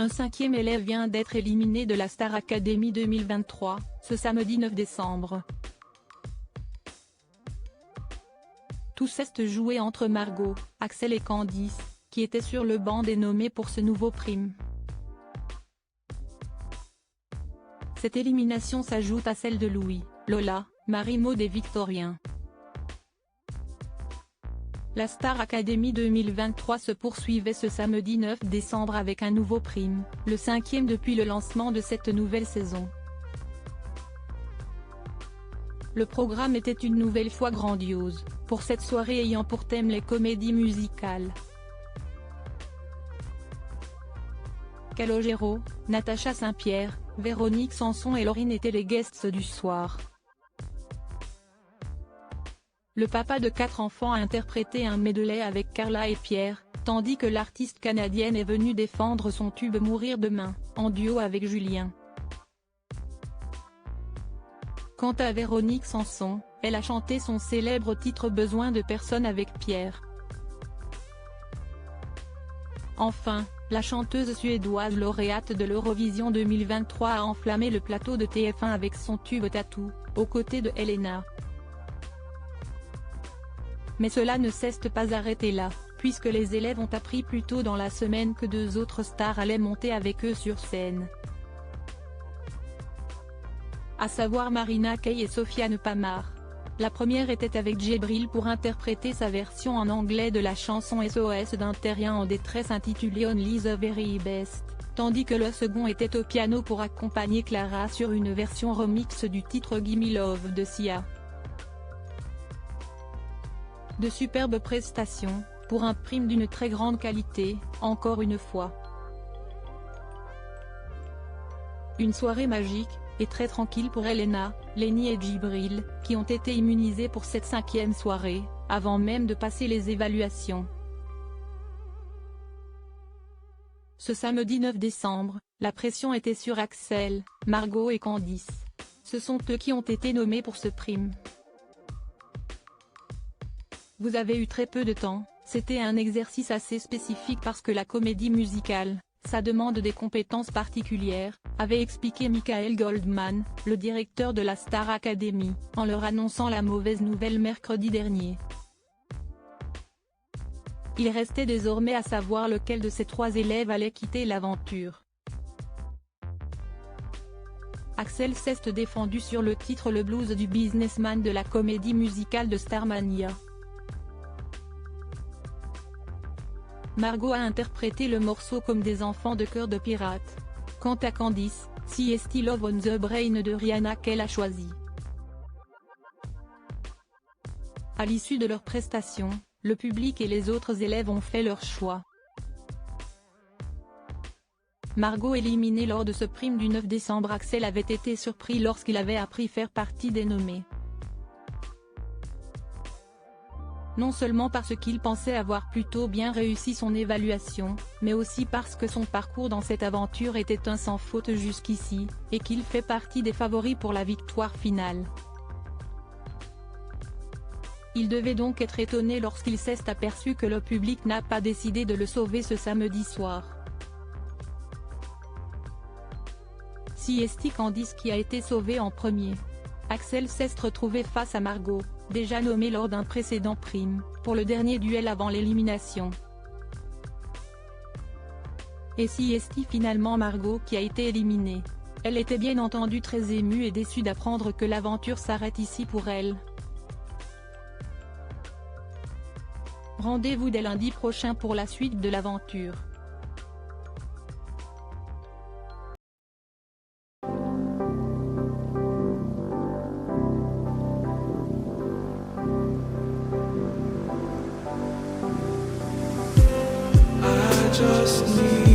Un 5e élève vient d'être éliminé de la Star Academy 2023, ce samedi 9 décembre. Tout s'est joué entre Margot, Axel et Candice, qui étaient sur le banc des nommés pour ce nouveau prime. Cette élimination s'ajoute à celle de Louis, Lola, Marie-Maude et Victorien. La Star Academy 2023 se poursuivait ce samedi 9 décembre avec un nouveau prime, le 5e depuis le lancement de cette nouvelle saison. Le programme était une nouvelle fois grandiose, pour cette soirée ayant pour thème les comédies musicales. Calogero, Natacha Saint-Pierre, Véronique Sanson et Lauryn étaient les guests du soir. Le papa de 4 enfants a interprété un medley avec Carla et Pierre, tandis que l'artiste canadienne est venue défendre son tube Mourir demain, en duo avec Julien. Quant à Véronique Sanson, elle a chanté son célèbre titre Besoin de personne avec Pierre. Enfin, la chanteuse suédoise lauréate de l'Eurovision 2023 a enflammé le plateau de TF1 avec son tube Tattoo, aux côtés de Helena. Mais cela ne s'est pas arrêté là, puisque les élèves ont appris plus tôt dans la semaine que 2 autres stars allaient monter avec eux sur scène. À savoir Marina Kaye et Sofiane Pamart. La première était avec Djibril pour interpréter sa version en anglais de la chanson SOS d'un terrien en détresse intitulée Only the Very Best, tandis que le second était au piano pour accompagner Clara sur une version remix du titre Gimme Love de Sia. De superbes prestations, pour un prime d'une très grande qualité, encore une fois. Une soirée magique, et très tranquille pour Helena, Lenny et Djibril, qui ont été immunisés pour cette 5e soirée, avant même de passer les évaluations. Ce samedi 9 décembre, la pression était sur Axel, Margot et Candice. Ce sont eux qui ont été nommés pour ce prime. Vous avez eu très peu de temps, c'était un exercice assez spécifique parce que la comédie musicale, ça demande des compétences particulières, avait expliqué Michael Goldman, le directeur de la Star Academy, en leur annonçant la mauvaise nouvelle mercredi dernier. Il restait désormais à savoir lequel de ces 3 élèves allait quitter l'aventure. Axel s'est défendu sur le titre Le blues du businessman de la comédie musicale de Starmania. Margot a interprété le morceau comme des enfants de cœur de pirate. Quant à Candice, c'est Love on the Brain de Rihanna qu'elle a choisi. À l'issue de leur prestation, le public et les autres élèves ont fait leur choix. Margot éliminée lors de ce prime du 9 décembre. Axel avait été surpris lorsqu'il avait appris faire partie des nommés. Non seulement parce qu'il pensait avoir plutôt bien réussi son évaluation, mais aussi parce que son parcours dans cette aventure était un sans faute jusqu'ici, et qu'il fait partie des favoris pour la victoire finale. Il devait donc être étonné lorsqu'il s'est aperçu que le public n'a pas décidé de le sauver ce samedi soir. C'est Candice qui a été sauvée en premier. Axel s'est retrouvé face à Margot, déjà nommée lors d'un précédent prime, pour le dernier duel avant l'élimination. Et c'est finalement Margot qui a été éliminée. Elle était bien entendu très émue et déçue d'apprendre que l'aventure s'arrête ici pour elle. Rendez-vous dès lundi prochain pour la suite de l'aventure. Just need